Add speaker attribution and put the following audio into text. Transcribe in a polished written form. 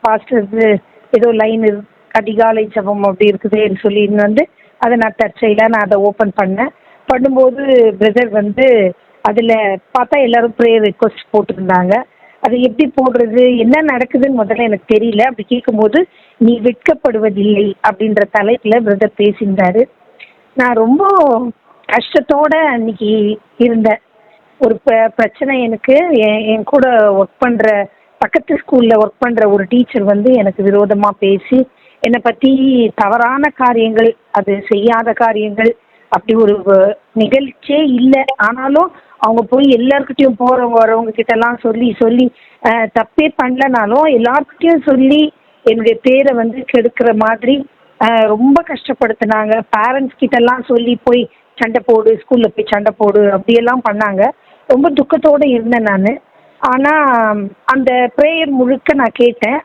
Speaker 1: பாஸ்டர்து ஏதோ லைன் அதிகாலை ஜெபம் அப்படி இருக்குதேன்னு சொல்லி வந்து அதை நான் தற்செயலாக நான் அதை ஓப்பன் பண்ணேன். பண்ணும்போது பிரதர் வந்து அதில் பார்த்தா எல்லாரும் ப்ரேயர் ரிக்வெஸ்ட் போட்டிருந்தாங்க. அது எப்படி போடுறது, என்ன நடக்குதுன்னு முதல்ல எனக்கு தெரியல. அப்படி கேட்கும்போது, "நீ வெட்கப்படுவதில்லை" அப்படின்ற தலைப்பில் பிரதர் பேசியிருந்தாரு. நான் ரொம்ப கஷ்டத்தோட அன்னைக்கு இருந்தேன். ஒரு பிரச்சனை எனக்கு என் கூட ஒர்க் பண்ணுற பக்கத்து ஸ்கூலில் ஒர்க் பண்ணுற ஒரு டீச்சர் வந்து எனக்கு விரோதமாக பேசி என்னை பற்றி தவறான காரியங்கள், அது செய்யாத காரியங்கள், அப்படி ஒரு நிகழ்ச்சியே இல்லை. ஆனாலும் அவங்க போய் எல்லார்கிட்டயும் போகிறவங்க வரவங்க கிட்டலாம் சொல்லி சொல்லி தப்பே பண்ணலனாலும் எல்லார்கிட்டயும் சொல்லி என்னுடைய பேரை வந்து கெடுக்கிற மாதிரி ரொம்ப கஷ்டப்படுத்தினாங்க. பேரண்ட்ஸ் கிட்டலாம் சொல்லி போய் சண்டை போடு, ஸ்கூலில் போய் சண்டை போடு அப்படியெல்லாம் பண்ணாங்க. ரொம்ப துக்கத்தோடு இருந்தேன் நான். ஆனால் அந்த ப்ரேயர் முழுக்க நான் கேட்டேன்.